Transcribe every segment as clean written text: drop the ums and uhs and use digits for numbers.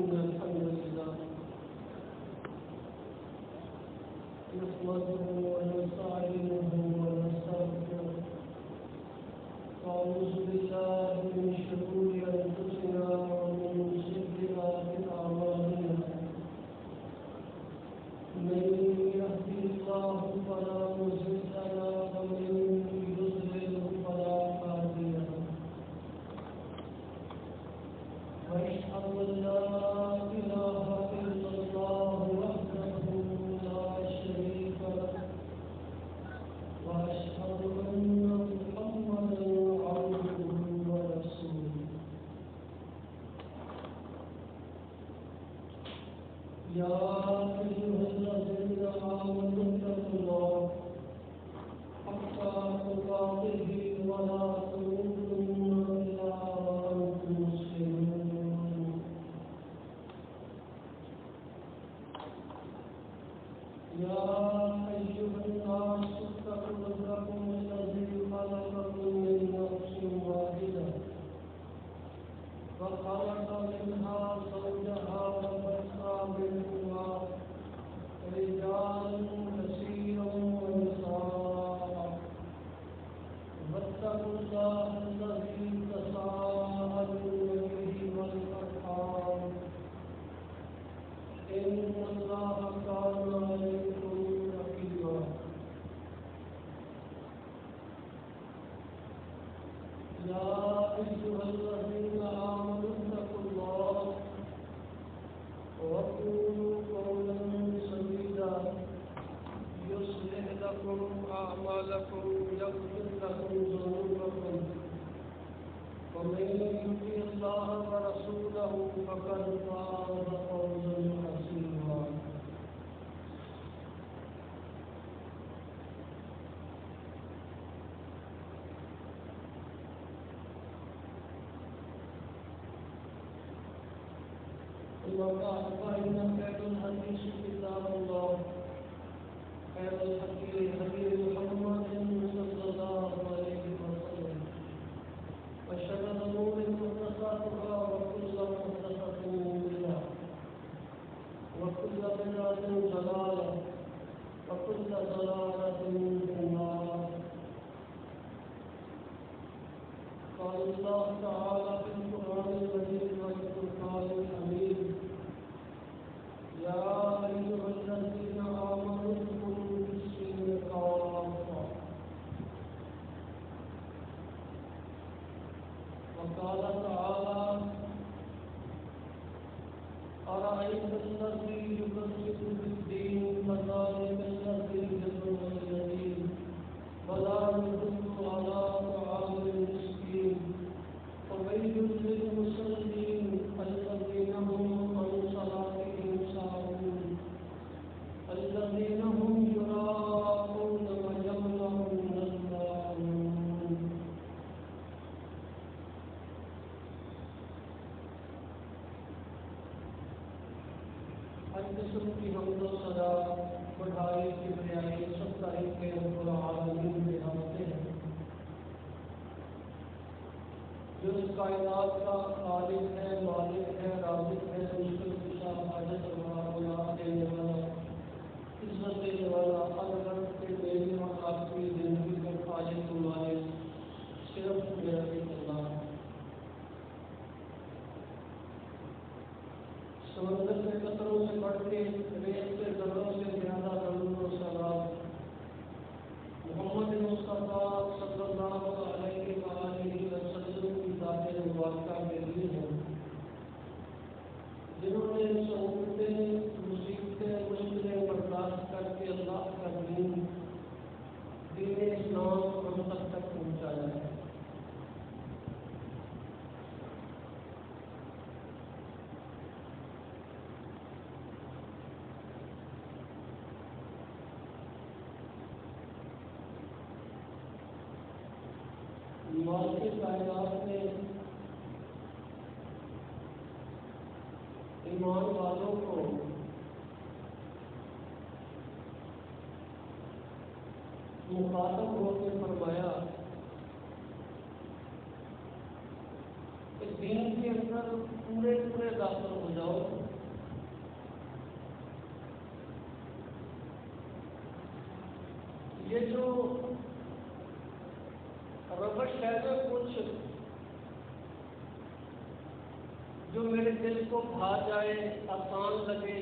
إن الحمد لله نحمده ونستعينه ونستغفره ونعوذ بالله من شرور أنفسنا ومن سيئات أعمالنا من يهده الله فلا مضل له ومن يضلل فلا هادي له وأشهد أن لا إله إلا الله وحده لا شريك له وأشهد أن محمدا عبده ورسوله يا أيها الذين آمنوا اتقوا الله حق تقاته ولا تموتن إلا وأنتم مسلمون يا أيها الناس اتقوا ربكم الذي خلقكم من نفس واحدة وخلق منها زوجها وبث منهما رجالا كثيرا ونساء واتقوا الله الذي تساءلون به والأرحام إن الله كان عليكم رقيبا يا أيها الذين آمنوا اتقوا الله وقولوا قولا سديدا يصلح لكم أعمالكم يغفر لكم ذنوبكم ومن يطع الله ورسوله فقد فاز فوزا عظيما وقال فإن خير الحديث كتاب الله خير الهدي هدي محمد صلى الله عليه وسلم وشر الأمور محدثاتها وكل محدثة بدعة وكل بدعة ضلالة وكل ضلالة في النار قال الله تعالى في القرآن المجيد والفرقان الحميد يا أيها الذين آمنوا ادخلوا في السلم كافة وقال تعالى أرأيت الذي يكذب بالدين فذلك الذي يدعو اليتيم ولا يحض على طعام المسكين وويل للمصلين الذين هم عن صلاتهم ساهون الذين هم يراءون ويمنعون الماعون ہر قسم کی حمد و ثنا بڑھائی کبریائی سب تعریف کے رب العالمین میں حاصل ہے جو اس کائنات کا خالق ہے، مالک ہے، رازق ہے، مشکل کشا، حاجت روا، گناہ دینے والا، عزت دینے والا، ہر رنگ کے میرے اور آپ کی زندگی کا خالق و مالک صرف میرا اللہ ہے۔ سمندر کے قطروں سے بڑھ کے، ریت کے ذروں سے زیادہ درود و سلام محمد مصطفیٰ صلی اللہ علیہ وآلہ وسلم کی ذات مبارکہ کے لیے ہے، جنہوں نے سہولتیں، مصیبتیں، مشکلیں برداشت کر کے اللہ کا دین اسلام ہم تک پہنچایا ہے۔ مالک کائنات نے ایمان والوں کو مخاطب ہو کے فرمایا دین کے اندر پورے پورے داخل ہو جاؤ. یہ جو روش ہے نا کچھ جو میرے دل کو بھا جائے، آسان لگے،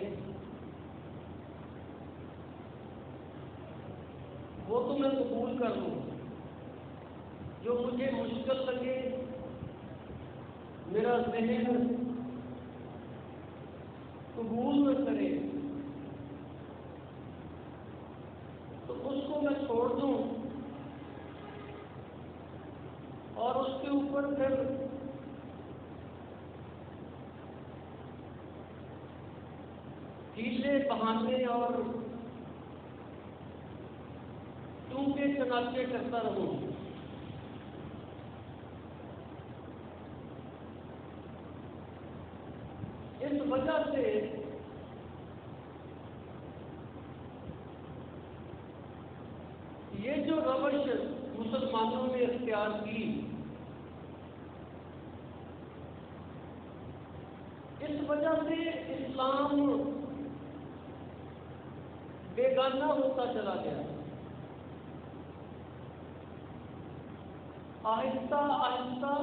وہ تو میں قبول کر لوں. جو مجھے مشکل لگے، میرا ذہن قبول نہ کرے، تو اس کو میں چھوڑ دوں اور اس کے اوپر پھر ہیلے بہانے اور ٹونکے چناچے کرتا رہوں. اس وجہ سے یہ جو روش مسلمانوں نے اختیار کی، اس وجہ سے اسلام بیگانہ ہوتا چلا گیا. آہستہ آہستہ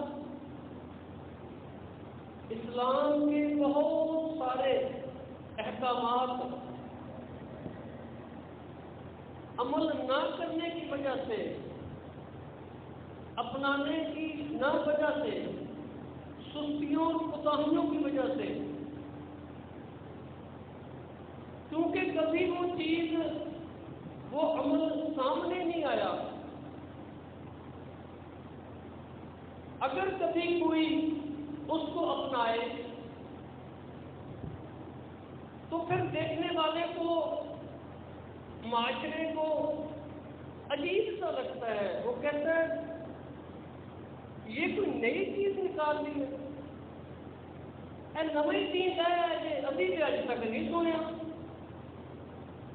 اسلام کے بہت سارے احکامات عمل نہ کرنے کی وجہ سے، اپنانے کی نہ وجہ سے، سستیوں اور کوتاہیوں کی وجہ سے، کیونکہ کبھی وہ چیز، وہ عمل سامنے نہیں آیا. اگر کبھی کوئی اس کو اپنائے تو پھر دیکھنے والے کو، معاشرے کو عجیب سا لگتا ہے. وہ کہتا ہے یہ کوئی نئی چیز نکال لی ہے، نئی چیز ہے، یہ ابھی بھی اج تک نہیں سنیا،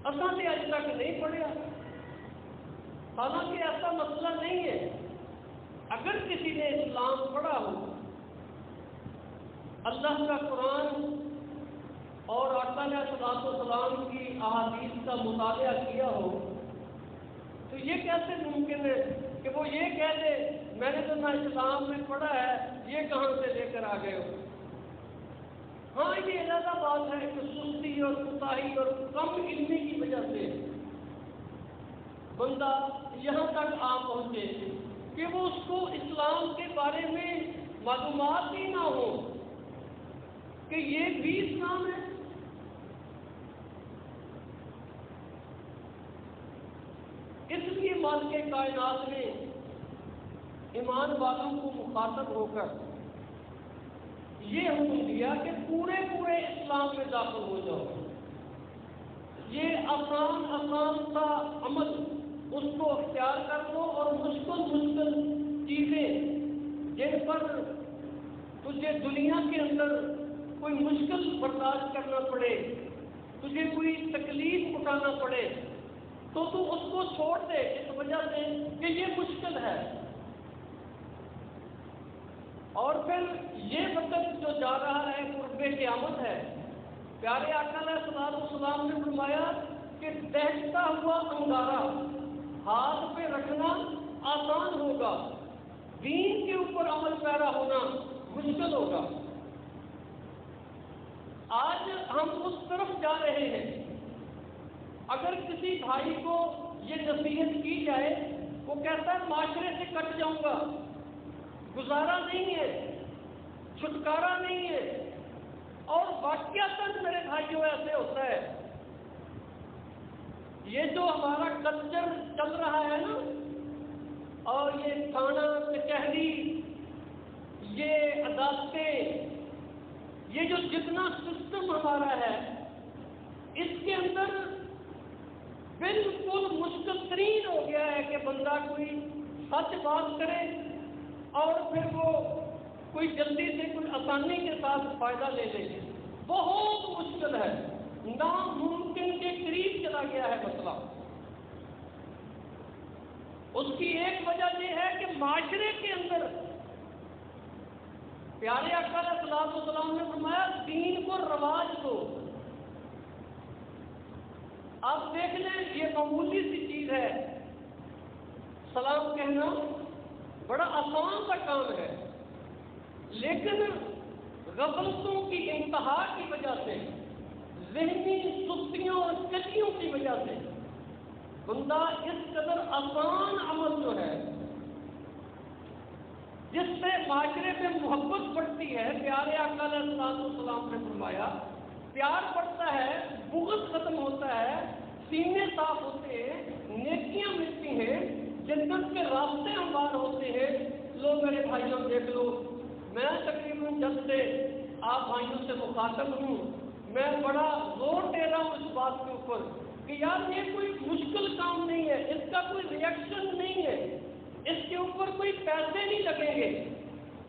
اصل بھی اج تک نہیں پڑھیا. حالانکہ ایسا مسئلہ نہیں ہے. اگر کسی نے اسلام پڑھا ہو، اللہ کا قرآن اور آقا علیہ الصلوۃ والسلام کی احادیث کا مطالعہ کیا ہو، تو یہ کیسے ممکن ہے کہ وہ یہ کہہ دے میں نے تو نہ اسلام میں پڑھا ہے، یہ کہاں سے لے کر آ گئے ہو. ہاں یہ علیحدہ بات ہے کہ سستی اور کوتاہی اور کم علمی کی وجہ سے بندہ یہاں تک آ پہنچے کہ وہ اس کو اسلام کے بارے میں معلومات ہی نہ ہو کہ یہ بھی اسلام ہے. اس لیے مالک کائنات نے ایمان والوں کو مخاطب ہو کر یہ حکم دیا کہ پورے پورے اسلام میں داخل ہو جاؤ. یہ آسان آسان سا عمل اس کو اختیار کر لو، اور مشکل مشکل چیزیں جن پر تجھے دنیا کے اندر کوئی مشکل برداشت کرنا پڑے، تجھے کوئی تکلیف اٹھانا پڑے، تو تو اس کو چھوڑ دے اس وجہ سے کہ یہ مشکل ہے. اور پھر یہ وقت جو جا رہا ہے قرب قیامت ہے. پیارے آقا علیہ الصلوۃ والسلام نے فرمایا کہ دہتا ہوا انگارہ ہاتھ پہ رکھنا آسان ہوگا، دین کے اوپر عمل پیرا ہونا مشکل ہوگا. آج ہم اس طرف جا رہے ہیں. اگر کسی بھائی کو یہ نصیحت کی جائے، وہ کہتا ہے معاشرے سے کٹ جاؤں گا، گزارا نہیں ہے، چھٹکارا نہیں ہے. اور واقعات میرے بھائیوں ایسے ہوتا ہے. یہ جو ہمارا کلچر چل رہا ہے نا، اور یہ تھانہ کچہری، یہ عدالتیں، یہ جو جتنا سسٹم ہمارا ہے، اس کے اندر بالکل مشکل ترین ہو گیا ہے کہ بندہ کوئی سچ بات کرے اور پھر وہ کوئی جلدی سے کوئی آسانی کے ساتھ فائدہ لے لے. بہت مشکل ہے، ناممکن کے قریب چلا گیا ہے مسئلہ. اس کی ایک وجہ یہ ہے کہ معاشرے کے اندر پیارے آقا علیہ الصلوۃ والسلام نے فرمایا دین کو رواج دو. آپ دیکھ لیں یہ معمولی سی چیز ہے، سلام کہنا بڑا آسان سا کام ہے، لیکن غفلتوں کی انتہا کی وجہ سے، ذہنی سستیوں اور کلیوں کی وجہ سے بندہ اس قدر آسان عمل جو ہے جس سے معاشرے میں محبت بڑھتی ہے، پیارے آقا علیہ السلام نے فرمایا پیار بڑھتا ہے، بغض ختم ہوتا ہے، سینے صاف ہوتے ہیں، نیکیاں ملتی ہیں، جنت کے راستے ہموار ہوتے ہیں. لو میرے بھائیوں دیکھ لو، میں تقریباً جب سے آپ بھائیوں سے مخاطب ہوں میں بڑا زور دے رہا ہوں اس بات کے اوپر کہ یار یہ کوئی مشکل کام نہیں ہے، اس کا کوئی ریئیکشن نہیں ہے، اس کے اوپر کوئی پیسے نہیں لگیں گے،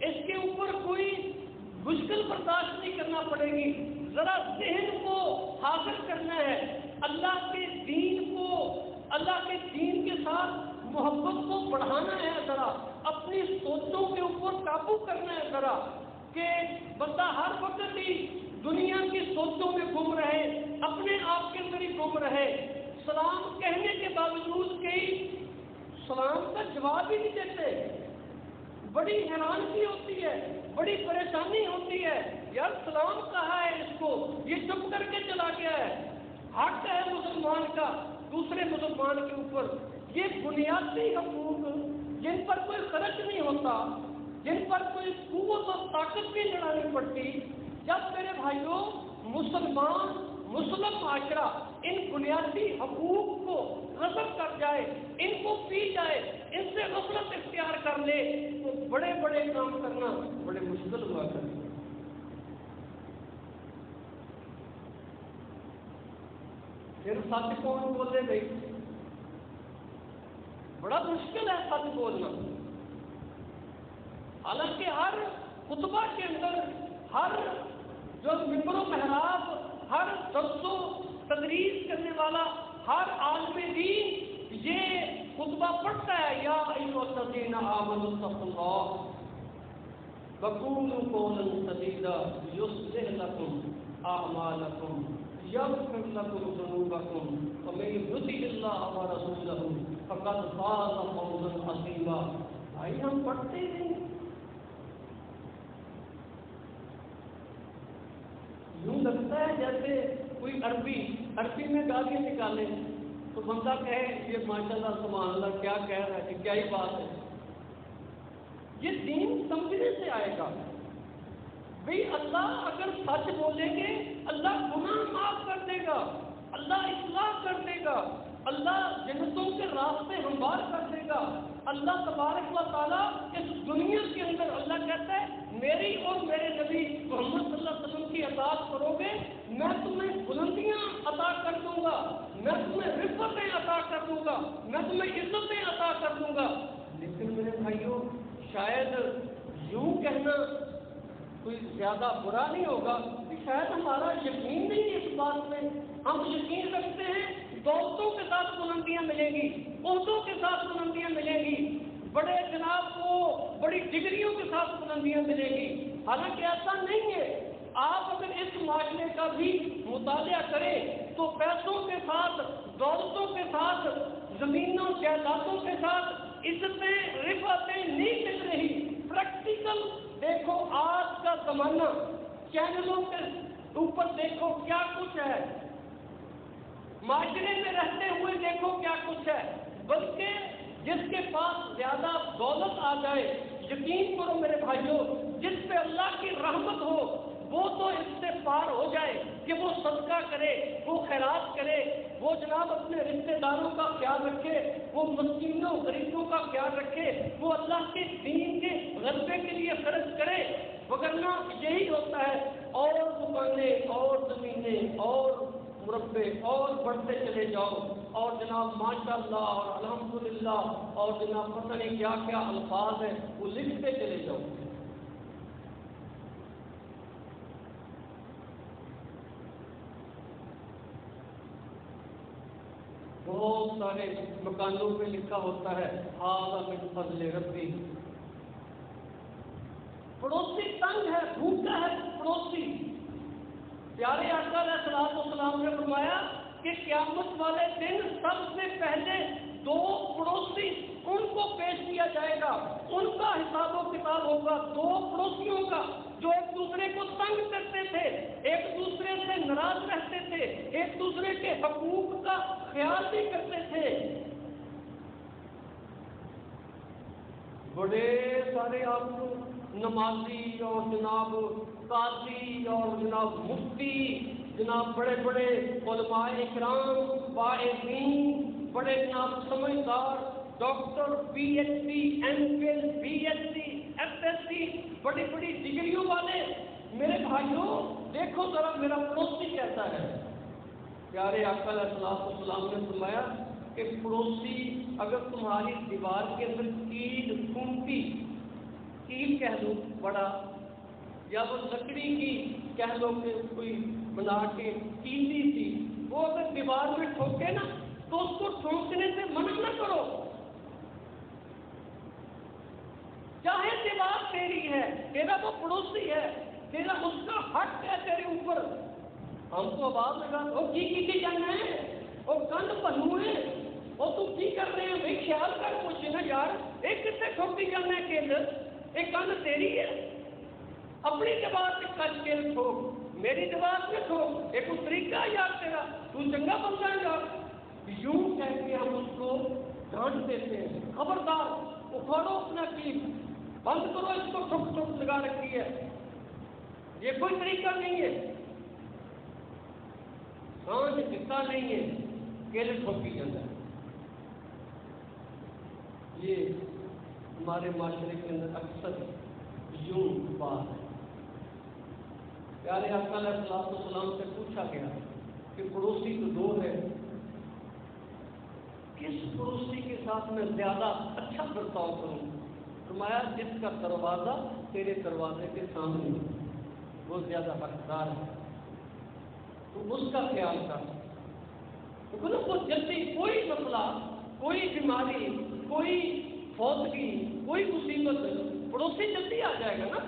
اس کے اوپر کوئی مشکل برداشت نہیں کرنا پڑے گی. ذرا ذہن کو حاضر کرنا ہے، اللہ کے دین کو، اللہ کے دین کے ساتھ محبت کو بڑھانا ہے، ذرا اپنی سوچوں کے اوپر قابو کرنا ہے ذرا، کہ بندہ ہر وقت ہی دنیا کی سوچوں میں گم رہے، اپنے آپ کے اندر ہی گم رہے. سلام کہنے کے باوجود کئی سلام کا جواب ہی نہیں دیتے. بڑی حیرانگی ہوتی ہے، بڑی پریشانی ہوتی ہے، یار سلام کہا ہے اس کو، یہ چپ کر کے چلا گیا ہے. حق ہے مسلمان کا دوسرے مسلمان کے اوپر، یہ بنیادی حقوق جن پر کوئی خرچ نہیں ہوتا، جن پر کوئی قوت اور طاقت بھی لڑانی پڑتی. جب میرے بھائیوں مسلم معاشرہ ان بنیادی حقوق کو غصب کر جائے، ان کو پی جائے، ان سے غفلت اختیار کر لے تو بڑے بڑے کام کرنا بڑے مشکل ہوا کرتے. پھر سچ کون بولے بھائی؟ بڑا مشکل ہے سچ بولنا. حالانکہ ہر خطبہ کے اندر، ہر جو ممبر و محراب، ہر درس و تدریس کرنے والا، ہر عالم دین یہ خطبہ پڑھتا ہے، یا ایھا الذین آمنوا اتقوا اللہ وقولوا قولا سدیدا یصلح لکم اعمالکم یغفر لکم ذنوبکم ومن یطع اللہ ورسولہ فقد فاز فوزا عظیما. بھائی ہم پڑھتے نہیں، یوں لگتا ہے جیسے کوئی عربی میں گالیاں نکالے تو بندہ کہے یہ ماشاءاللہ سبحان اللہ کیا کہہ رہا ہے، کیا ہی بات ہے. یہ دین سمجھنے سے آئے گا. بھئی اللہ اگر سچ بولیں گے اللہ گناہ معاف کر دے گا، اللہ اصلاح کر دے گا، اللہ جنتوں کے راستے ہموار کر دے گا. اللہ تبارک و تعالیٰ اس دنیا کے اندر اللہ کہتا ہے میری اور میرے نبی محمد صلی اللہ علیہ وسلم کی اطاعت کرو گے میں تمہیں بلندیاں عطا کر دوں گا، میں تمہیں رفعتیں عطا کر دوں گا، میں تمہیں عزتیں عطا کر دوں گا. لیکن میرے بھائیوں شاید یوں کہنا کوئی زیادہ برا نہیں ہوگا کہ شاید ہمارا یقین نہیں ہے اس بات میں. ہم یقین رکھتے ہیں دولتوں کے ساتھ بلندیاں ملیں گی، عہدوں کے ساتھ بلندیاں ملیں گی، بڑے جناب کو بڑی ڈگریوں کے ساتھ بلندیاں ملیں گی. حالانکہ ایسا نہیں ہے. آپ اگر اس معاشرے کا بھی مطالعہ کریں تو پیسوں کے ساتھ، دولتوں کے ساتھ، زمینوں جائیدادوں کے ساتھ عزتیں رفعتیں نہیں مل رہی. پریکٹیکل دیکھو آج کا زمانہ، چینلوں کے اوپر دیکھو کیا کچھ ہے، معاشرے میں رہتے ہوئے دیکھو کیا کچھ ہے. بلکہ جس کے پاس زیادہ دولت آ جائے، یقین کرو میرے بھائیوں جس پہ اللہ کی رحمت ہو وہ تو اس سے پار ہو جائے کہ وہ صدقہ کرے، وہ خیرات کرے، وہ جناب اپنے رشتہ داروں کا خیال رکھے، وہ مسکینوں غریبوں کا خیال رکھے، وہ اللہ کے دین کے غلبے کے لیے خرچ کرے. وگرنہ یہی ہوتا ہے، اور دکانیں اور زمینیں اور مربے اور بڑھتے چلے جاؤ، اور جناب ماشاءاللہ اور الحمدللہ اور جناب پتہ نہیں کیا کیا الفاظ ہیں وہ لکھتے چلے جاؤ. بہت سارے مکانوں پہ لکھا ہوتا ہے ھذا من فضل ربی، پڑوسی تنگ ہے، بھوکا ہے پڑوسی. پیارے آقا علیہ الصلوۃ والسلام نے فرمایا کہ قیامت والے دن سب سے پہلے 2 پڑوسی ان کو پیش کیا جائے گا، ان کا حساب و کتاب ہوگا 2 پڑوسیوں کا جو ایک دوسرے کو تنگ کرتے تھے، ایک دوسرے سے ناراض رہتے تھے، ایک دوسرے کے حقوق کا خیال بھی کرتے تھے. بڑے سارے آپ نمازی اور جناب قاضی اور جناب مفتی، جناب بڑے بڑے علماء اکرام، واعظین، بڑے جناب سمجھدار doctor, P H D, M Phil, B H C, F S C, بڑی بڑی ڈگریوں والے میرے بھائیوں دیکھو ذرا میرا پڑوسی کیسا ہے. پیارے آقا علیہ الصلوۃ والسلام نے فرمایا کہ پڑوسی اگر تمہاری دیوار کے اندر کیل پھونتی، کیل کہہ دو بڑا، یا وہ لکڑی کی کہہ لو کہ کوئی بنا کے کیلی تھی، وہ اگر دیوار میں ٹھوکے نا تو اس کو ٹھونکنے سے منع نہ کرو. چاہے دیوار تیری ہے، تیرا وہ پڑوسی ہے، تیرا اس کا حق ہے تیرے اوپر. ہم تو آواز لگا وہ کی جانا ہے، وہ کند بنوے، وہ تو کی کر رہے ہیں بھائی، خیال کر کچھ نا یار، ایک کتنے ٹھوکتی جانا ہے کیل، ایک کند تیری ہے. اپنی دیوار سے کچ کے ٹھوک، میری دیوار سے ٹھوک، ایک طریقہ یار تیرا، تو چنگا بن جائے گا. یوں کہہ کے ہم اس کو ڈانٹ دیتے ہیں، خبردار اکھاڑو اپنا کیل، بند کرو اس کو، ٹھک ٹھک لگا رکھی ہے، یہ کوئی طریقہ نہیں ہے. سانج دکھتا نہیں ہے، کیل ٹھوکی جاتا ہے. یہ ہمارے معاشرے کے اندر اکثر یوں بات ہے. پیارے آقا علیہ الصلوۃ والسلام سے پوچھا گیا کہ پڑوسی تو 2 ہے، کس پڑوسی کے ساتھ میں زیادہ اچھا برتاؤ کروں؟ فرمایا جس کا دروازہ تیرے دروازے کے سامنے وہ زیادہ حقدار ہے، تو اس کا خیال کر. وہ جلدی کوئی مسئلہ، کوئی بیماری، کوئی فوتگی، کوئی مصیبت، پڑوسی جلدی آ جائے گا نا،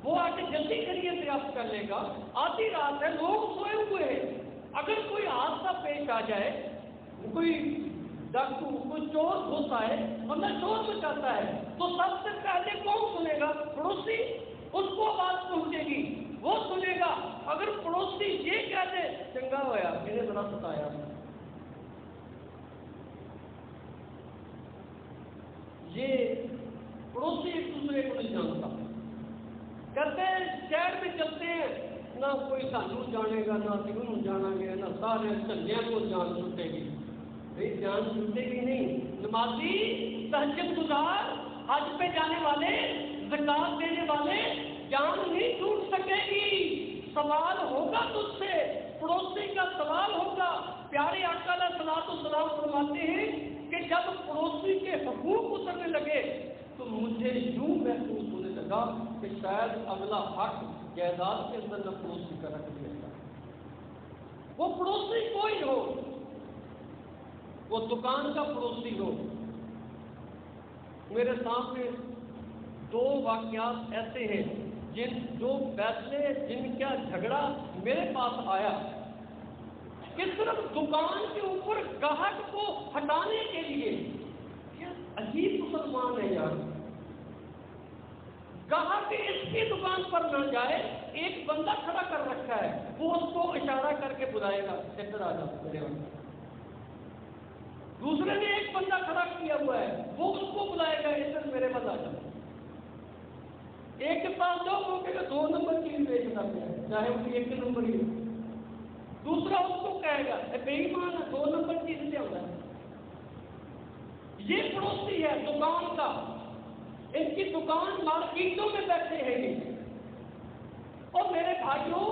وہ آ کے جلدی کریے دریافت کر لے گا. آدھی رات ہے، لوگ سوئے ہوئے ہیں، اگر کوئی حادثہ پیش آ جائے، کوئی ڈاکو، کوئی چور ہوتا ہے، مطلب چور بچاتا ہے، تو سب سے پہلے کون سنے گا؟ پڑوسی. اس کو بات پہنچے گی، وہ سنے گا. اگر پڑوسی یہ کہہ دے چنگا ہوا انہیں ذرا ستایا، یہ پڑوسی ایک دوسرے کو نہیں جانتا. کرتے شہر میں چلتے ہیں، نہ کوئی سانو جانے گا، نہ سنوں جانا گیا، نہ سارے چنگیاں کو جان چھوٹے گی. بھائی جان چھوٹے گی نہیں. نمازی، تہجد گزار، حج پہ جانے والے، زکات دینے والے، جان نہیں چھوٹ سکے گی. سوال ہوگا تجھ سے، پڑوسی کا سوال ہوگا. پیارے آقا علیہ الصلوۃ والسلام فرماتے ہیں کہ جب پڑوسی کے حقوق اترنے لگے تو مجھے یوں محسوس ہونے لگا کہ شاید اگلا حق جائیداد کے اندر نہ پڑوسی کا رکھ دیا جائے. وہ پڑوسی کوئی ہو، وہ دکان کا پڑوسی ہو. میرے سامنے 2 واقعات ایسے ہیں جو فیصلے، جن کا جھگڑا میرے پاس آیا کہ صرف دکان کے اوپر گاہک کو ہٹانے کے لیے. کیا عجیب مسلمان ہے یار. گاہک اس کی دکان پر نہ جائے، ایک بندہ کھڑا کر رکھا ہے، وہ اس کو اشارہ کر کے بلائے گا ادھر آ جا میرے وقت. دوسرے نے ایک بندہ کھڑا کیا ہوا ہے، وہ اس کو بلائے گا ادھر میرے پاس آ جا. ایک کے پاس جاؤ، وہ کہے گا 2 نمبر چیز بیچنا ہے، چاہے وہ 1 نمبر ہی. دوسرا اس کو کہے گا بے ایمان ہے، 2 نمبر چیز لے آتا ہے. یہ پڑوسی ہے دکان کا. ان کی دکان مارکیٹوں میں بیٹھے ہیں یہ. اور میرے بھائیوں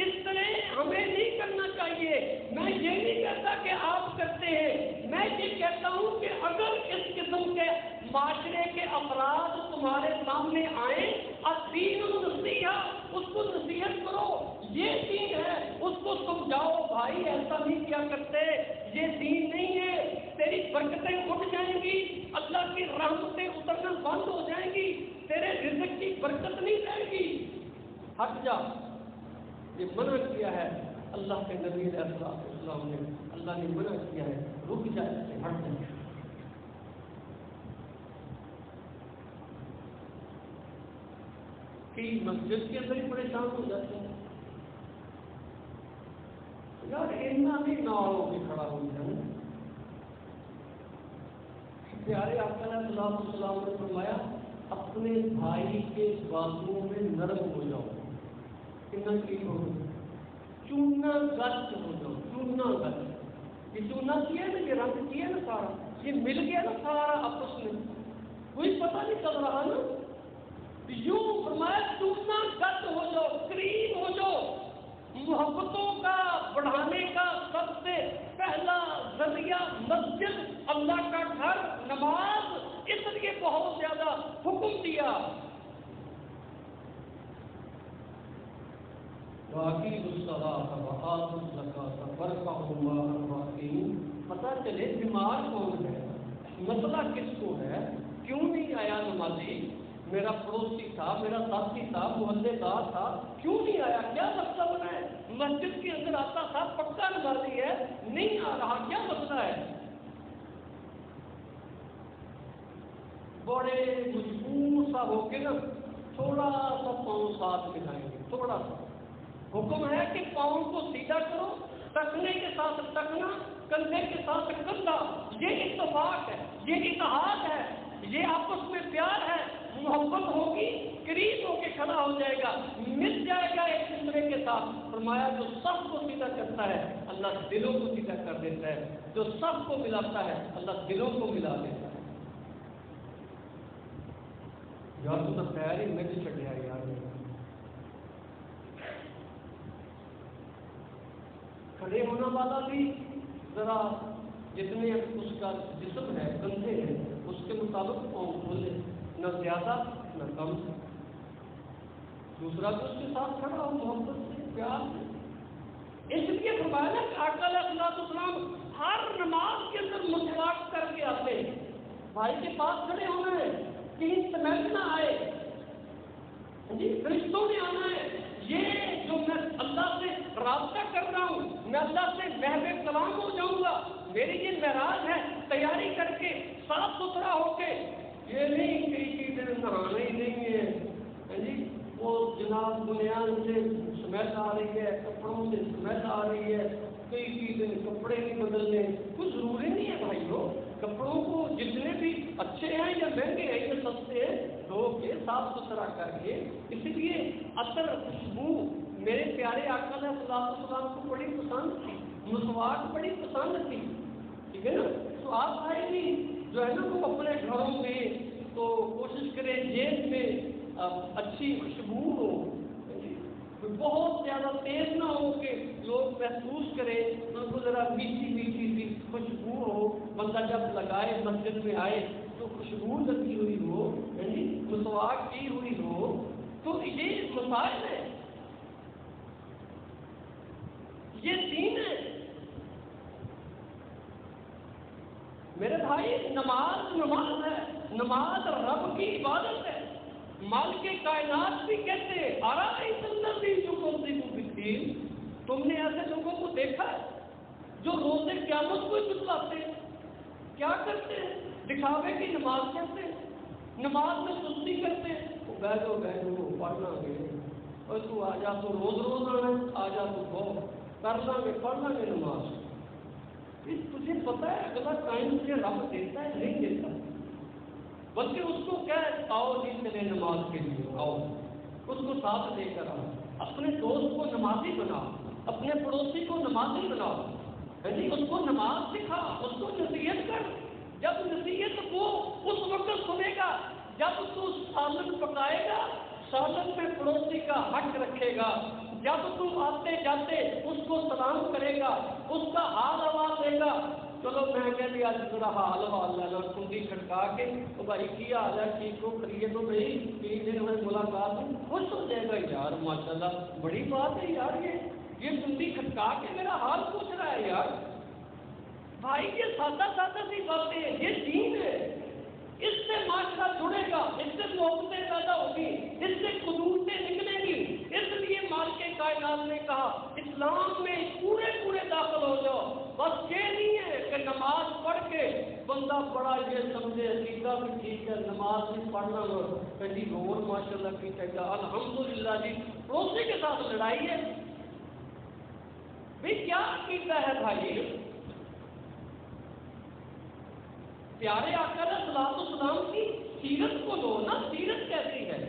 اس طرح ہمیں نہیں کرنا چاہیے. میں یہ نہیں کہتا کہ آپ کرتے ہیں، میں یہ کہتا ہوں کہ اگر اس قسم کے معاشرے کے افراد تمہارے سامنے آئیں، الدین النصیحہ، اس کو نصیحت کرو، یہ دین ہے، اس کو سمجھاؤ بھائی ایسا نہیں کیا کرتے، یہ دین نہیں ہے. تیری برکتیں اٹھ جائیں گی، اللہ کی رحمتیں اترنا بند ہو جائیں گی، تیرے رزق کی برکت نہیں ہٹ جا، یہ منع کیا ہے اللہ کے نبی علیہ السلام نے، اللہ نے منع کیا ہے رک جا، سے ہٹ جا۔ کہ مسجد کے اندر ہی پریشان ہو جاتے ہیں یار، اتنا بھی نہ ہو کے کھڑا ہو جائے۔ پیارے آقا علیہ الصلوۃ والسلام نے فرمایا اپنے بھائی کے بازو میں نرم ہو جاؤ، کتنا ٹھیک ہو، چونا گچ ہو جاؤ، چونا گچ۔ یہ چونا کیا ہے نا، یہ رنگ کیا ہے نا سارا، یہ مل گیا نا سارا آپس میں، کوئی پتہ نہیں چل رہا نا۔ یوں فرمایا چونا گچ ہو جاؤ، کریم ہو جاؤ۔ محبتوں کا بڑھانے کا سب سے پہلا ذریعہ مسجد، اللہ کا گھر، نماز، اس لیے بہت زیادہ حکم دیا۔ وَأَقِيمُوا الصَّلَاةَ وَآتُوا الزَّكَاةَ وَارْكَعُوا مَعَ الرَّاكِعِينَ۔ پتہ چلے بیمار کون ہے، مسئلہ کس کو ہے، کیوں نہیں آیا نمازی؟ میرا پڑوسی تھا، میرا ساتھی تھا، محلے دار تھا، کیوں نہیں آیا؟ کیا مسئلہ بنا ہے؟ مسجد کے اندر آتا تھا، پکا نمازی ہے، نہیں آ رہا، کیا مسئلہ ہے؟ بڑے مجبور سا ہو کے نا تھوڑا سا پاؤں ساتھ ملائیں گے، تھوڑا سا۔ حکم ہے کہ پاؤں کو سیدھا کرو، ٹکنے کے ساتھ ٹکنا، کندھے کے ساتھ کندھا۔ یہ اتفاق ہے، یہ اتحاد ہے، یہ آپس میں پیار ہے، محبت ہوگی، قریب ہو کے کھڑا ہو جائے گا، مل جائے گا ایک دوسرے کے ساتھ۔ فرمایا جو سب کو سیدھا کرتا ہے اللہ دلوں کو سیدھا کر دیتا ہے، جو سب کو ملاتا ہے اللہ دلوں کو ملا دیتا ہے۔ یار تو خیر ہی مل چڑیا یار، کھڑے ہونا والا بھی ذرا جتنے اس کا جسم ہے، کندھے ہیں، اس کے مطابق پاؤں کھولے، نہ زیادہ نہ کم۔ دوسرا تو اس کے ساتھ کھڑا ہو محبت سے، پیار سے۔ اس لیے فرمایا کہ آقا علیہ الصلوۃ والسلام ہر نماز کے اندر مسواک کر کے آتے ہیں۔ بھائی کے پاس کھڑے ہونا ہے، کہیں سمیٹ نہ آئے، جی فرشتوں نے آنا ہے۔ یہ جو میں اللہ سے رابطہ کر رہا ہوں، میں اللہ سے محو کلام ہو جاؤں گا، میری یہ معراج ہے، تیاری کر کے صاف ستھرا ہو کے، یہ نہیں کہ چیزیں نہانا ہی نہیں ہے جی، وہ جناب بنیاد سے سمیت آ رہی ہے، کپڑوں سے سمیت آ رہی ہے، کئی چیزیں کپڑے نہیں بدلنے، کچھ ضروری نہیں ہے بھائی لوگ۔ کپڑوں کو جتنے بھی اچھے ہیں یا مہنگے ہیں یا سستے ہیں، دھو کے صاف ستھرا کر کے۔ اس لیے عطر، خوشبو میرے پیارے آقا علیہ الصلوۃ والسلام کو بڑی پسند تھی، مسواک بڑی پسند تھی، ٹھیک ہے نا۔ تو آپ بھائی بھی جو ہے نا وہ اپنے گھروں میں تو کوشش کریں جیب میں اچھی خوشبو ہو، بہت زیادہ تیز نہ ہو کہ لوگ محسوس کریں، ان کو ذرا میٹھی میٹھی سی خوشبو ہو، بندہ جب لگائے مسجد میں آئے تو خوشبو لگی ہوئی ہو، یعنی مسواک کی ہوئی ہو۔ تو یہ مسائل ہے، یہ دین ہے میرے بھائی۔ نماز نماز ہے، نماز رب کی عبادت ہے۔ مالک کائنات بھی کہتے ہیں ارائیت الذی یکذب بالدین، تم نے ایسے لوگوں کو دیکھا ہے جو روز قیامت کو جھٹلاتے ہیں؟ کیا کرتے ہیں؟ دکھاوے کی نماز کرتے ہیں، نماز میں سستی کرتے ہیں، بیٹھو پڑھنا گے، اور تو آ جا، تو روز آنا ہے، آ جا تو بہت کر لیں گے، پڑھ لیں گے نماز۔ تجھے پتہ ہے اگلا ٹائم تجھے رب دیتا ہے نہیں دیتا، بلکہ اس کو کیا ہے، آؤ جی چلے نماز کے لیے، آؤ، اس کو ساتھ لے کر آؤ، اپنے دوست کو نمازی بناؤ، اپنے پڑوسی کو نمازی بناؤ، جی اس کو نماز سکھا، اس کو نصیحت کر۔ جب نصیحت وہ اس وقت سنے گا جب تو سالن پکائے گا، سالن میں پڑوسی کا حق رکھے گا، جب تو آتے جاتے اس کو سلام کرے گا، اس کا حال آواز دے گا۔ چلو میں کہ بھی آج ذرا حال آواز لینا، کنڈی کھٹکا کے، تو بھائی کی حال ہے، ٹھیک ہو، کریے تو بھائی، 3 دن میں ملاقات ہوئی، خوش ہو جائے گا، یار ماشاءاللہ بڑی بات ہے یار، یہ کنڈی کھٹکا کے میرا حال پوچھ رہا ہے یار۔ بھائی یہ سادہ سادہ سی باتیں ہیں، یہ دین ہے، اس سے معاشرہ جڑے گا، اس سے محبتیں پیدا ہوگی، اس سے خدوتیں نکلیں گی، اس صاحب نے کہا اسلام میں پورے پورے داخل ہو جاؤ، بس یہ نہیں ہے کہ نماز پڑھ کے بندہ بڑا یہ سمجھے عقیدہ بھی ٹھیک ہے، نماز بھی پڑھنا جی روز ماشاء اللہ کی کہتا الحمدللہ جی، روزے کے ساتھ لڑائی ہے بھی کیا عقیدہ ہے بھائی؟ پیارے آقا علیہ الصلوۃ والسلام کی سیرت کو لو نا، سیرت کیسی ہے؟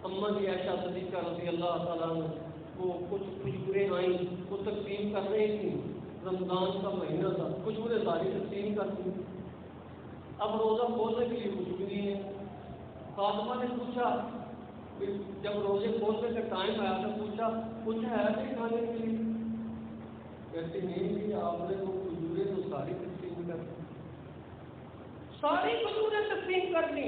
اماں کی عائشہ صدیقہ رضی اللہ تعالیٰ عنہ وہ کچھ کھجوریں آئیں، وہ تقسیم کر رہی تھیں، رمضان کا مہینہ تھا، کھجوریں ساری تقسیم کرتی، اب روزہ کھولنے کے لیے کچھ بھی نہیں ہے۔ فاطمہ نے پوچھا، جب روزے کھولنے کا ٹائم آیا تو پوچھا کچھ ہے نہیں کھانے کے لیے؟ کہتے نہیں کہ آپ نے وہ کھجوریں تو ساری تقسیم کر دی، ساری کھجوریں تقسیم کر لی۔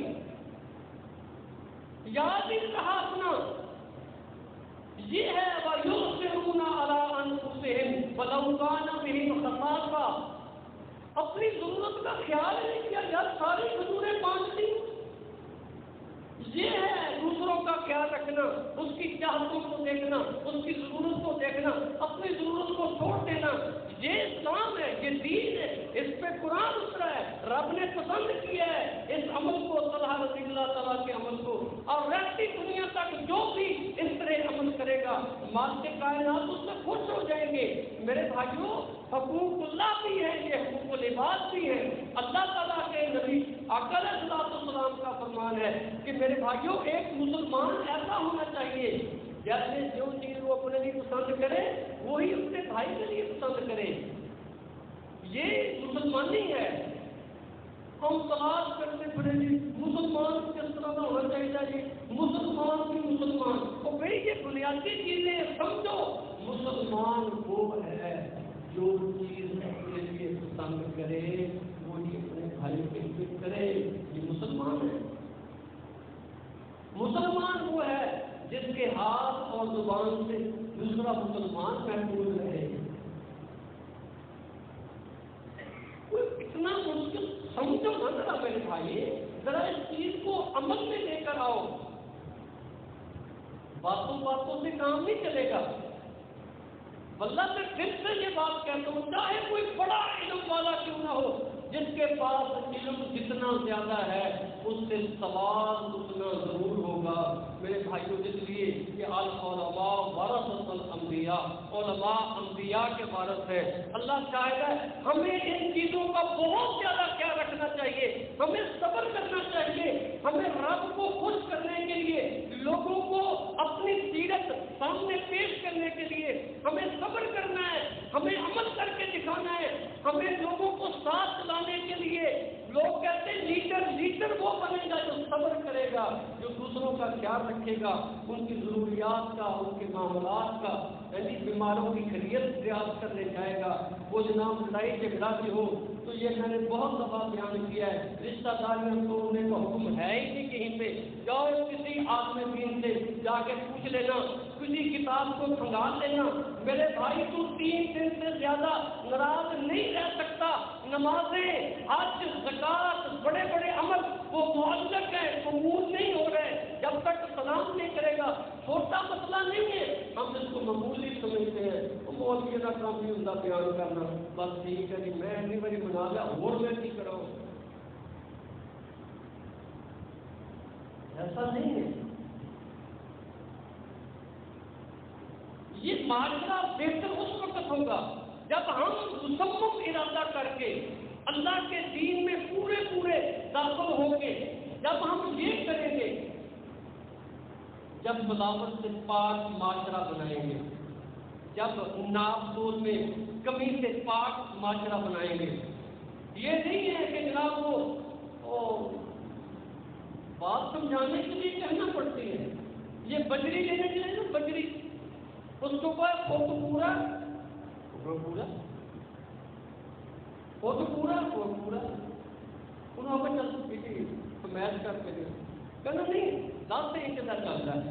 یاد ہی رہا اپنا، یہ ہے وَيُؤْثِرُونَ عَلَىٰ أَنفُسِهِمْ وَلَوْ كَانَ بِهِمْ خَصَاصَةٌ، اپنی ضرورت کا خیال نہیں کیا، یار ساری کھجوریں بانٹ دی۔ یہ ہے دوسروں کا خیال رکھنا، اس کی چاہتوں کو دیکھنا، اس کی ضرورت کو دیکھنا، اپنی ضرورت کو چھوڑ دینا۔ یہ اسلام ہے، یہ دین ہے، اس پہ قرآن اترا ہے، رب نے پسند کیا ہے اس عمل کو، طلحہ رضی اللہ تعالیٰ کے عمل کو، اور رہتی دنیا تک جو بھی اس طرح عمل کرے گا مالک کائنات اس سے خوش ہو جائیں گے۔ میرے بھائیوں، حقوق اللہ بھی ہے، یہ حقوق العباد بھی ہے۔ اللہ تعالیٰ کے نبی آقا علیہ الصلوۃ والسلام کا فرمان ہے کہ میرے بھائیوں ایک مسلمان ایسا ہونا چاہیے جیسے جو چیز وہ اپنے لیے پسند کرے وہی اپنے بھائی کے لیے پسند کرے۔ یہ مسلمانی ہے۔ ہم تلاش کرتے پڑے جی مسلمان کس طرح کا ہونا چاہیے جی، مسلمان کی مسلمان، اور بھائی یہ بنیادی چیزیں سمجھو۔ مسلمان وہ ہے جو چیز اپنے لیے پسند کرے وہی اپنے بھائی کے لیے کرے، یہ مسلمان ہے۔ مسلمان وہ ہے جس کے ہاتھ اور زبان سے دوسرا مسلمان محفوظ رہے۔ کوئی اتنا مشکل سمجھو نہ ذرا میرے بھائی، ذرا اس چیز کو عمل میں لے کر آؤ۔ باتوں باتوں سے کام نہیں چلے گا۔ واللہ میں پھر سے یہ بات کہتا ہوں، چاہے کوئی بڑا علم والا کیوں نہ ہو، جس کے پاس علم جتنا زیادہ ہے اس سے ثواب اتنا ضرور ہوگا۔ میرے بھائیوں، اس لیے کہ العلماء ورثۃ الانبیاء، علماء انبیاء کے وارث ہے۔ اللہ چاہتا ہے ہمیں ان چیزوں کا بہت زیادہ خیال رکھنا چاہیے، ہمیں صبر کرنا چاہیے، ہمیں رب کو خوش کرنے کے لیے، لوگوں کو اپنی سیرت سامنے پیش کرنے کے لیے ہمیں صبر کرنا ہے، ہمیں عمل کر کے دکھانا ہے، ہمیں لوگوں کو ساتھ چلانے کے لیے۔ لوگ کہتے ہیں لیڈر وہ بنے گا جو صبر کرے گا، جو دوسروں کا خیال رکھے گا، ان کی ضروریات کا، ان کے معاملات کا، یعنی بیماروں کی خیریت ریاض کرنے جائے گا۔ وہ جناب لڑائی جھگڑا بھی ہو تو یہ میں نے بہت دفعہ بیان کیا ہے، رشتہ داریاں توڑنے کا حکم ہے ہی نہیں کہیں پہ۔ جاؤ کسی عالم دین سے جا کے پوچھ لینا، کسی کتاب کو کھنگال لینا، میرے بھائی تو 3 دن سے زیادہ ناراض نہیں رہ سکتا۔ نمازیں، حج، زکوٰۃ، بڑے بڑے عمل وہ معلق ہیں، قبول نہیں ہو رہے جب تک سلام نہیں کرے گا۔ چھوٹا مسئلہ نہیں ہے، ہم اس کو معمولی سمجھتے ہیں۔ مولوی کا کام نہیں ہوتا بیان کرنا، بس ٹھیک ہے جی میں نہیں بڑی بنا لیا اور میں نہیں کراؤں، ایسا نہیں ہے۔ یہ معاشرہ بہتر اس وقت ہوگا جب ہم مصمم ارادہ کر کے اللہ کے دین میں پورے داخل ہوں گے، جب ہم یہ کریں گے، جب ملاوٹ سے پاک معاشرہ بنائیں گے، جب ناپتول میں کمی سے پاک معاشرہ بنائیں گے۔ یہ نہیں ہے کہ جناب وہ بات سمجھانے کے لیے کہنا پڑتی ہے۔ یہ بجری لینے کے لیے نا، بجری اس کو فوٹو پورا انہوں نے چل پیٹی تو میچ کر کے کہنا نہیں 10 انچ کا چل رہا ہے،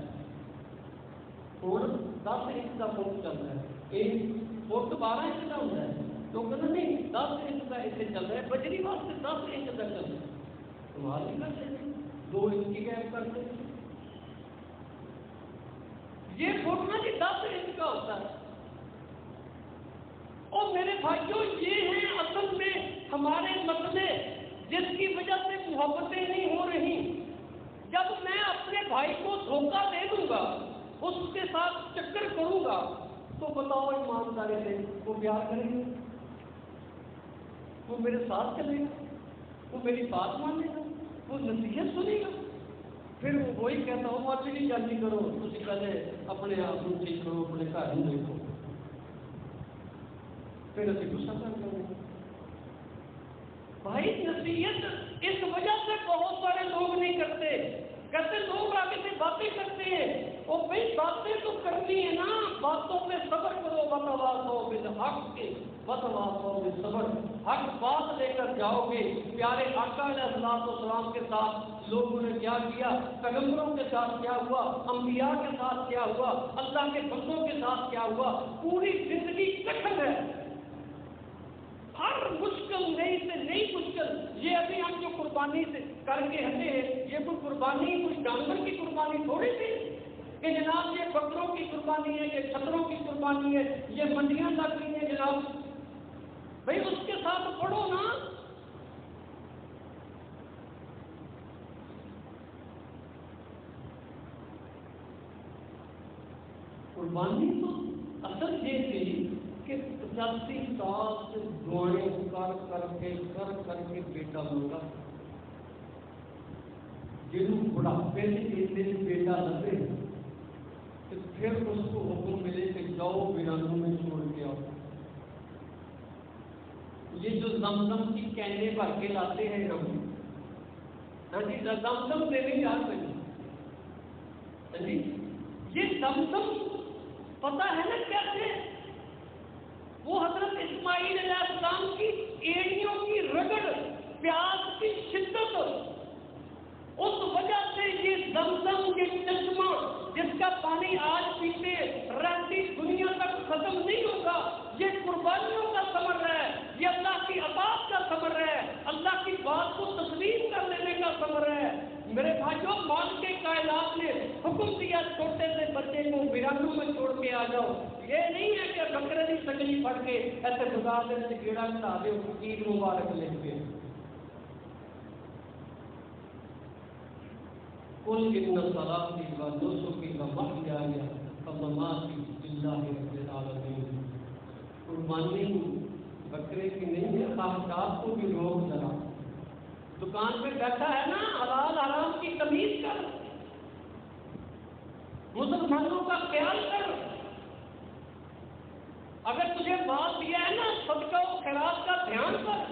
اور 10 انچ کا فوٹو چل رہا ہے، ایک فوٹ 12 انچ کا ہوتا ہے تو کہنا نہیں 10 انچ کا ایسے چل رہا ہے، بجری واسطے 10 انچ کا چل رہا ہے، تمہاری کرتے 2 انچ کی گیپ کرتے۔ یہ پھوٹنا جی 10 انچ کا ہوتا ہے۔ اور میرے بھائیوں یہ ہیں اصل میں ہمارے مسئلے جس کی وجہ سے محبتیں نہیں ہو رہی۔ جب میں اپنے بھائی کو دھوکہ دے دوں گا، اس کے ساتھ چکر کروں گا، تو بتاؤ ایمانداری سے وہ پیار کرے گا؟ وہ میرے ساتھ چلے گا؟ وہ میری بات مانے گا؟ وہ نصیحت سنے گا؟ پھر وہ وہی کہتا ہوں آپ بھی جلدی کرو، تھی پہلے اپنے آپ کو ٹھیک کرو، اپنے گھر میں دیکھو، پھر ابھی غصہ کر دیں۔ بھائی نصیحت اس وجہ سے بہت سارے لوگ نہیں کرتے، کہتے لوگ آگے سے باتیں کرتے ہیں، اور بھائی باتیں تو کرنی ہے نا، باتوں پہ صبر کرو، بتواصوا بالحق وتواصوا بالصبر، حق بات لے کر جاؤ گے۔ پیارے آقا علیہ السلام کے ساتھ لوگوں نے کیا کیا، پیغمبروں کے ساتھ کیا ہوا، انبیاء کے ساتھ کیا ہوا، اللہ کے بندوں کے ساتھ کیا ہوا، پوری زندگی کٹھن ہے، ہر مشکل نئی سے نئی مشکل۔ یہ ابھی ہم جو قربانی سے کر کے ہٹے ہیں، یہ کوئی قربانی کوئی جانور کی قربانی تھوڑی تھی کہ جناب یہ بکروں کی قربانی ہے، یہ چھتروں کی قربانی ہے، یہ منڈیاں لگ رہی ہیں جناب۔ بھائی اس کے ساتھ پڑھو نا۔ قربانی تو اصل یہ تھی کہ 85 سال سے دعائیں کر کے بیٹا مانگا، جنہوں بڑھاپے سے بیٹا لگے تو پھر اس کو حکم ملے کہ جاؤ ویرانوں میں چھوڑ کے آؤ۔ یہ جو زمزم کی کینیں بھر کے لاتے ہیں ہم، ہاں جی زمزم دینے جا رہے ہیں جی، یہ زمزم پتہ ہے نا کیسے؟ وہ حضرت اسماعیل علیہ السلام کی ایڑیوں کی رگڑ، پیاس کی شدت، اس وجہ سے یہ زمزم کے چشمہ جس کا پانی آج پیتے رہتی دنیا تک ختم نہیں ہوگا، یہ قربانیوں کا ثمر ہے، یہ اللہ کی عطاءت کا ثمر ہے، اللہ کی بات کو تسلیم کر لینے کا ثمر ہے۔ میرے بھائیوں، مالک کے کائنات نے حکم دیا چھوٹے سے بچے کو ویرانوں میں چھوڑ کے آ جاؤ۔ یہ نہیں ہے کہ بکرے کی سگلی پڑھ کے ایسے گزار دینے سے گیڑا چڑھا دے عید مبارک لکھ کے۔ قل ان صلاتی و نسکی و محیای و مماتی للہ رب العالمین۔ قربانی بکرے کی نہیں ہے، خواہشات کو بھی روک ذرا۔ دکان پہ بیٹھا ہے نا، حلال حرام کی تمیز کر، مسلمانوں کا خیال کر۔ اگر تجھے بات دیا ہے نا صدقہ و خیرات کا دھیان کر۔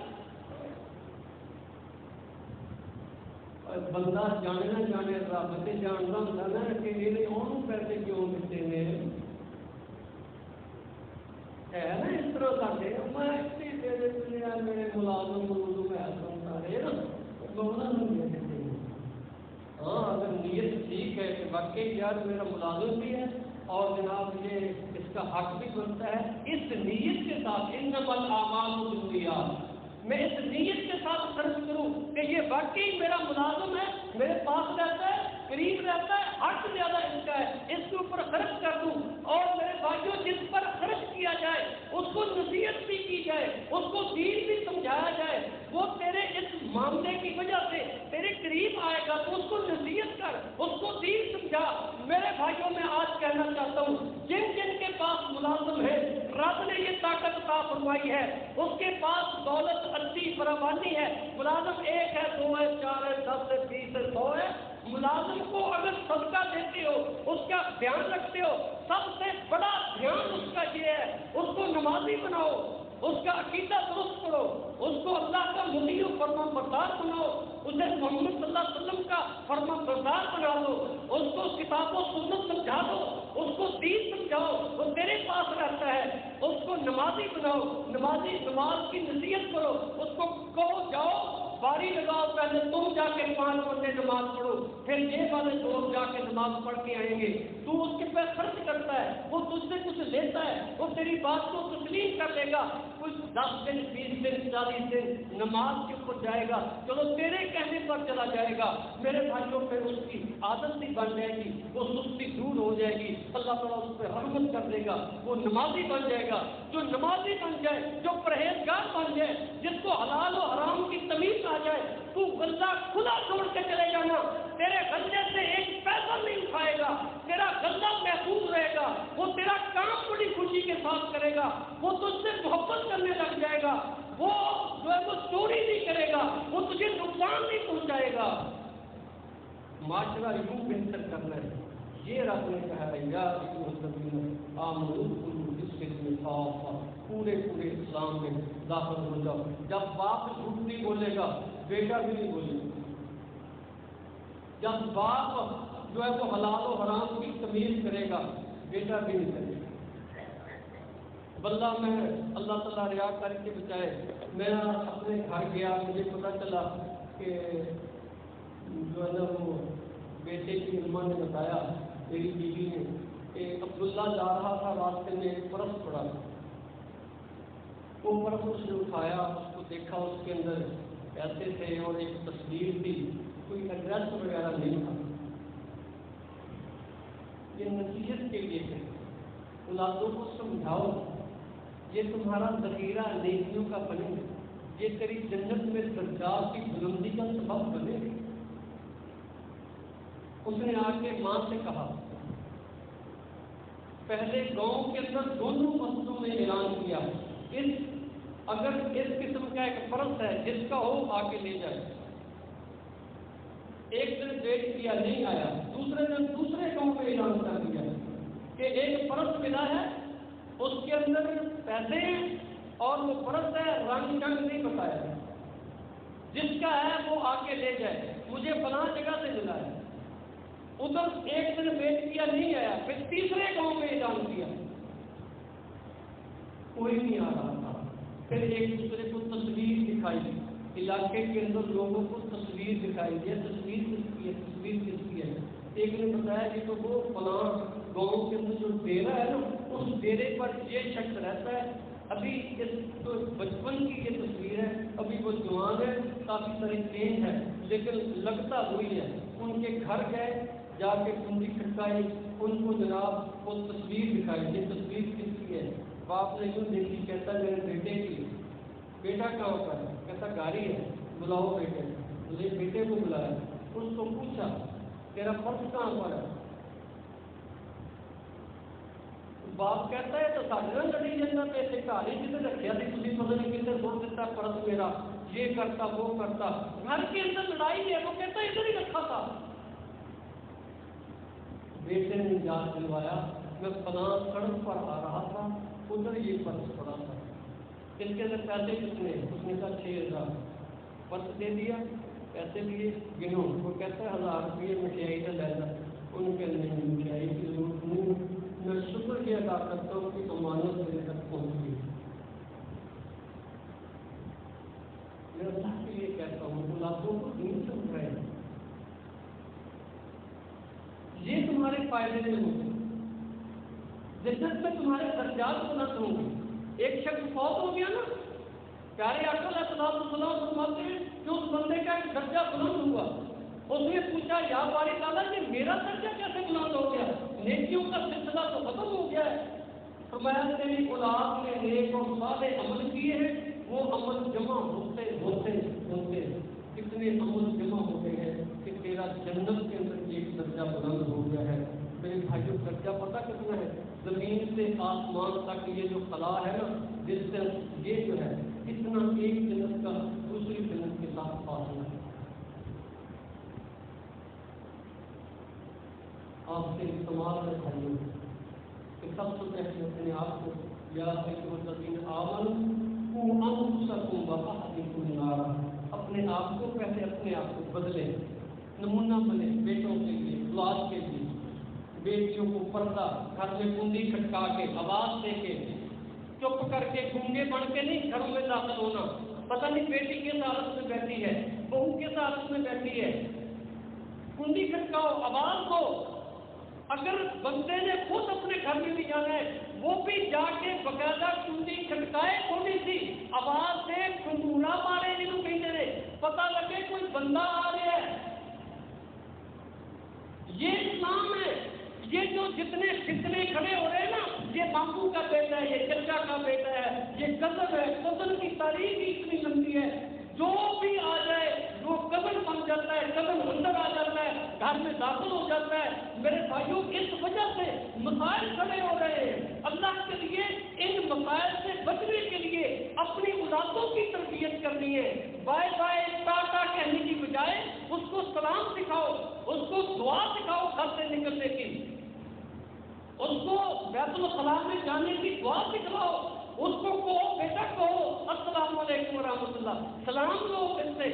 بندہ جانے نہ جانے رب سے جانتا ہوتا نا کہ یہ انہوں پیسے کیوں دیتے ہیں، ہے نا اس طرح کرتے میں اسی دے دیتے میرے ملازم ہے سارے نا دونوں نہیں دیتے۔ ہاں اگر نیت ٹھیک ہے کہ واقعی یار میرا ملازم بھی ہے اور جناب یہ اس کا حق بھی بنتا ہے، اس نیت کے ساتھ انما الاعمال بالنیات، میں اس نیت کے ساتھ خرچ کروں کہ یہ واقعی میرا ملازم ہے، میرے پاس رہتا ہے، قریب رہتا ہے، حق زیادہ اس کا ہے، اس کے اوپر خرچ کر دوں۔ اور میرے بھائیوں، جس پر خرچ کیا جائے اس کو نصیحت بھی کی جائے، اس کو دین بھی سمجھایا جائے، وہ تیرے اس معاملے کی وجہ سے تیرے قریب آئے گا تو اس کو نصیحت کر، اس کو دین سمجھا۔ میرے بھائیوں، میں آج کہنا چاہتا ہوں جن جن کے پاس ملازم ہے، رب نے یہ طاقت عطا فرمائی ہے، اس کے پاس دولت اچھی فراوانی ہے، ملازم 1 ہے 2 ہے 4 ہے 10 ہے 20 ہے 100 ہے، ملازم کو اگر صدقہ دیتے ہو، اس کا دھیان رکھتے ہو، سب سے بڑا دھیان اس کا یہ ہے، اس کو نمازی بناؤ، اس کا عقیدہ درست کرو، اس کو اللہ کا مطیع و فرمان بردار بناؤ، اسے محمد صلی اللہ علیہ وسلم کا فرمان بردار بنا دو، اس کو کتاب و سنت سمجھا دو، اس کو دین سمجھاؤ، وہ تیرے پاس رہتا ہے، اس کو نمازی بناؤ، نمازی نماز کی نصیحت کرو، اس کو کہو جاؤ باری لگاؤ، پہلے تم جا کے 5 گھنٹے نماز پڑھو، پھر یہ والے لوگ جا کے نماز پڑھ کے آئیں گے، تو اس کے پہ خرچ کرتا ہے، وہ تجھ سے کچھ لیتا ہے، وہ تیری بات کو تسلیم کر لے گا، کچھ 10 دن 20 دن 40 دن نماز کے اوپر جائے گا، چلو تیرے کہنے پر چلا جائے گا، میرے بھائیوں پھر اس کی عادت بھی بن جائے گی، وہ سستی دور ہو جائے گی، اللہ تعالیٰ اس پہ رحمت کر دے گا، وہ نمازی بن جائے گا۔ جو نمازی بن جائے، جو پرہیزگار بن جائے، جس کو حلال و حرام کی تمیز آ جائے، تو غلہ کھلا چھوڑ کے چلے جانا، تیرے غلے سے ایک پیسہ نہیں اٹھائے گا، تیرا غلہ محفوظ رہے گا، وہ تیرا کام بڑی خوشی کے ساتھ کرے گا، وہ تجھ سے محبت کرنے لگ جائے گا، وہ جو ہے وہ چوری نہیں کرے گا، وہ تجھے نقصان نہیں پہنچائے گا۔ معاشرہ یوں بہتر کرنا ہے، یہ رب نے کہا ہے یا پورے اسلام میں داخل ہو جاؤ۔ جب باپ جھوٹ نہیں بولے گا، بیٹا بھی نہیں بولے گا۔ جب باپ جو ہے وہ حلال و حرام کی تمیز کرے گا، بیٹا بھی نہیں کرے گا۔ بلّہ میں اللہ تعالیٰ ریا کر کے بچائے، میں اپنے گھر گیا، مجھے پتہ چلا کہ جو ہے نا وہ بیٹے کی اماں نے بتایا، میری بیوی نے، کہ عبداللہ جا رہا تھا، راستے میں ایک پرس پڑا، وہ پرس اس نے اٹھایا، اس کو دیکھا، اس کے اندر پیسے تھے اور ایک تصویر تھی، کوئی ایڈریس وغیرہ نہیں تھا۔ یہ نصیحت کے لیے ہے، اولادوں کو سمجھاؤ، یہ تمہارا ذخیرہ نیکیوں کا بنے، یہ تیری جنت میں درجات کی بلندی کا سبب بنے۔ اس نے آ کے ماں سے کہا، پہلے گاؤں کے اندر دونوں مسجدوں میں اعلان کیا، اگر اس قسم کا ایک فرض ہے جس کا ہو آ کے لے جائے۔ ایک دن ویٹ کیا، نہیں آیا، دوسرے دن دوسرے گاؤں میں اعلان کر دیا کہ ایک فرض ملا ہے، اس کے اندر پیسے ہیں اور وہ فرض ہے، رنگ ڈنگ نہیں بتایا، جس کا ہے وہ آ کے لے جائے، مجھے فلاں جگہ سے ملا ہے۔ ادھر ایک دن ویٹ کیا، نہیں آیا، پھر تیسرے گاؤں میں اعلان کیا، کوئی نہیں آ رہا تھا۔ پھر ایک دوسرے کو تصویر دکھائی، علاقے کے اندر لوگوں کو تصویر دکھائی، یہ تصویر کس کی ہے، تصویر کس کی ہے؟ ایک نے بتایا کہ تو وہ فلاں گاؤں کے اندر جو ڈیرا ہے نا، اس ڈیرے پر یہ شخص رہتا ہے، ابھی اس تو بچپن کی یہ تصویر ہے، ابھی وہ جوان ہے، کافی ساری چینج ہے، لیکن لگتا وہی ہے۔ ان کے گھر گئے، جا کے کنجی کھٹکائی، ان کو جناب وہ تصویر دکھائی، یہ تصویر کس کی ہے؟ باپ نے یوں دیکھی، کہتا ہے میرے بیٹے کی۔ بیٹا کہاں پر ہے؟ کہتا گاڑی ہے، بلاؤ بیٹے۔ مجھے بیٹے کو بلایا، اس کو پوچھا تیرا فرض کہاں پر ہے؟ باپ کہتا ہے تو سارے نہ لڑی جاتا، پیسے کاری جسے رکھا تھی، تھی پتہ نہیں کتنے چھوڑ دیتا فرض میرا، یہ کرتا وہ کرتا، گھر کے اندر لڑائی ہے، وہ کہتا ادھر ہی رکھا تھا۔ بیٹے نے یاد دلوایا، میں فلاں سڑک پر آ رہا تھا، ادھر یہ فرض پڑا تھا، اس کے اندر پیسے کتنے؟ اس نے کہا 6000۔ فرض دے دیا، پیسے دیے، گنو، وہ کہتا ہے 1000 روپئے مٹھائی کا لے جا۔ ان کے اندر مٹھائی کی ضرورت نہیں، میں شکر یہ ادا کرتا ہوں کہ امانت میرے تک پہنچ گئی۔ میں اللہ کے لیے کہتا ہوں، اولادوں کو نہیں سمجھائے، یہ تمہارے فائدے میں ہوگی، جنت میں تمہارے درجات بلند ہوں گے۔ ایک شخص فوت ہو گیا نا، پیارے آقا علیہ السلام فرماتے ہیں کہ اس بندے کا ایک درجہ بلند ہوا، اس نے پوچھا یا باری تعالیٰ کہ میرا درجہ کیسے بلند ہو گیا؟ نیکیوں کا سلسلہ تو ختم ہو گیا ہے۔ فرمایا تیری اولاد نے نیک اور صالح عمل کیے ہیں، وہ عمل جمع ہوتے ہوتے ہوتے کتنے عمل جمع ہوتے ہیں کہ تیرا جنت کے اندر ایک درجہ بلند ہو گیا ہے۔ میرے بھائیوں، درجہ پتہ کتنا ہے؟ زمین سے آسمان تک یہ جو خلا ہے نا، ڈسٹینس، یہ جو ہے اتنا ایک جنت کا دوسری جنت کے ساتھ فاصلہ ہے۔ آپ سے استعمال میں بھائیوں کہ سب سے پہلے اپنے آپ کو یا الذین آمنوا انفسکم واہلیکم نارا، اپنے آپ کو پہلے اپنے آپ کو بدلے، نمونہ بنے بیٹوں کے لیے، اولاد کے لیے، بیٹیوں کو پردہ، گھر میں کنڈی کھٹکا کے، آواز دے کے، چپ کر کے، گونگے بن کے نہیں گھروں میں داخل ہونا۔ پتہ نہیں بیٹی کس حالت میں بیٹھی ہے، بہو کس حالت میں بیٹھی ہے، کنڈی کھٹکا اگر بندے نے خود اپنے گھر میں بھی جانا ہے وہ بھی جا کے باقاعدہ کنڈی کھٹکائے تھوڑی سی آواز سے کنڈولا مارے جنہوں کہتے رہے پتہ لگے کوئی بندہ آ رہا ہے. یہ اسلام ہے. یہ جو جتنے فتنے کھڑے ہو رہے ہیں نا یہ ماموں کا بیٹا ہے یہ چچا کا بیٹا ہے یہ کزن ہے کزن کی تاریخ ہی اتنی لمبی ہے جو بھی آ جائے وہ کزن بن جاتا ہے کزن اندر آ جاتا ہے گھر میں داخل ہو جاتا ہے. میرے بھائیوں اس وجہ سے مسائل کھڑے ہو رہے ہیں. اللہ کے لیے ان مسائل سے بچنے کے لیے اپنی اولادوں کی تربیت کرنی ہے. بائے بائے ٹاٹا کہنے کی بجائے اس کو سلام سکھاؤ اس کو دعا سکھاؤ گھر سے نکلنے کی. اس کو بیت الخلاء میں جانے کی دعا سکھلاؤ. اس کو کہو بیٹا کہو السلام علیکم ورحمۃ اللہ سلام لو اس سے.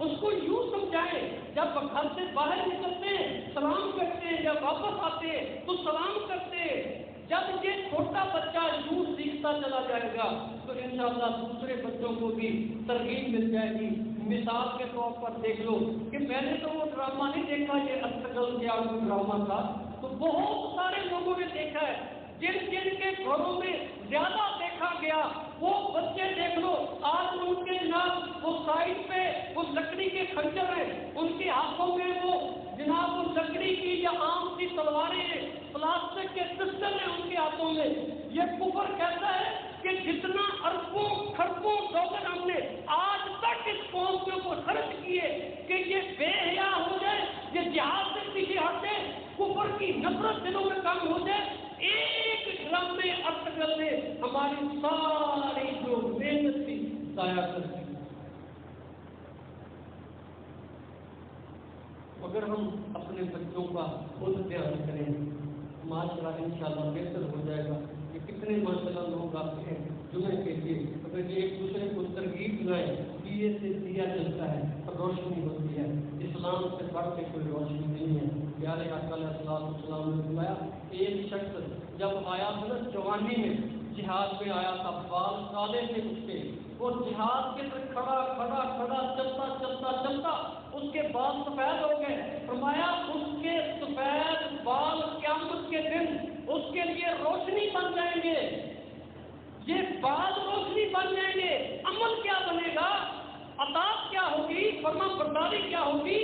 اس کو یوں سمجھائیں جب گھر سے باہر نکلتے ہیں سلام کرتے ہیں جب واپس آتے ہیں تو سلام کرتے ہیں. جب یہ چھوٹا بچہ یوں سیکھتا چلا جائے گا تو انشاءاللہ دوسرے بچوں کو بھی ترغیب مل جائے گی. مثال کے طور پر دیکھ لو کہ میں نے تو وہ ڈرامہ نہیں دیکھا یہ استقل کیا ڈرامہ تھا تو بہت سارے لوگوں نے دیکھا ہے جن جن کے گھروں میں زیادہ دیکھا گیا وہ بچے دیکھ لو آج ان کے نام وہ سائڈ پہ وہ لکڑی کے خنجر ہیں ان کے ہاتھوں میں وہ جناب وہ لکڑی کی یا آم کی تلواریں ہیں پلاسٹک کے پسٹل ہیں ان کے ہاتھوں میں. یہ کفر کہتا ہے کہ جتنا اربوں کھربوں ڈالر ہم نے آج تک اس قوم کے اوپر خرچ کیے کہ یہ بے حیا ہو جائے یہ جہاد سے پیچھے ہٹ جائے کفر کی نفرت دلوں میں کم ہو جائے. ایک ڈرامے ارطغرل نے ہماری ساری جو محنت تھی ضائع کر دی. اگر ہم اپنے بچوں کا خود دھیان کریں معاشرہ انشاءاللہ بہتر ہو جائے گا. یہ کتنے ماشاءاللہ لوگ آتے ہیں جمعے کے لیے اگر یہ ایک دوسرے کو ترغیب دلائیں دیے سے دیا جلتا ہے اور روشنی ہوتی ہے. اسلام سے بڑھ کے کوئی روشنی نہیں ہے. پیارے آقا علیہ السلام نے فرمایا ایک شخص جب آیا تھا نا جوانی میں جہاد میں آیا تھا بال کالے تھے اس کے وہ جہاد کے اندر کھڑا چلتا اس کے بال سفید ہو گئے. فرمایا اس کے سفید بال قیامت کے دن اس کے لیے روشنی بن جائیں گے. یہ بال روشنی بن جائیں گے. عمل کیا بنے گا اطاعت کیا ہوگی فرما برداری کیا ہوگی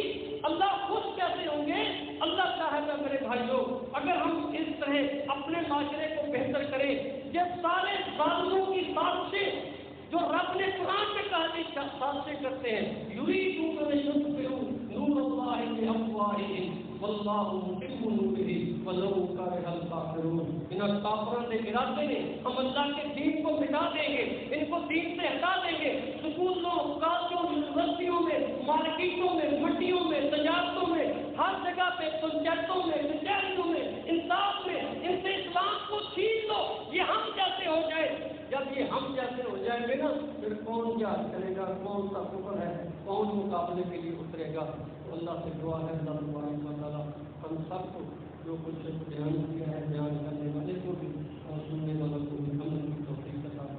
اللہ خوش کیسے ہوں گے. اللہ چاہے گا میرے بھائیوں اگر ہم اس طرح اپنے معاشرے کو بہتر کریں یہ سارے ظالموں کی سازشیں جو رب نے قرآن میں کہا سازشیں کرتے ہیں یریدون ان یطفئوا نور اللہ بافواہہم واللہ متم نورہ ولو کرہ الکافرون. ان کافروں کے ارادے نے ہم اللہ کے دین کو مٹا دیں گے ان کو دین سے ہٹا دیں گے. سکولوں کالجوں یونیورسٹیوں میں مارکیٹوں میں منڈیوں میں تجارتوں میں ہر جگہ پہ پنچایتوں میں کچہریوں میں انصاف میں ان سے اسلام کو چھین لو. یہ ہم جیسے ہو جائے جب یہ ہم جیسے ہو جائیں گے نا پھر کون کیا کرے گا کون سا کفر ہے کون مقابلے کے لیے اترے گا. تو اللہ سے دعا ہے اللہ تبارک و تعالیٰ ہم سب کو جو کچھ بیان کیا ہے بیان کرنے والے کو بھی اور سننے والوں کو بھی عمل کی توفیق کے ساتھ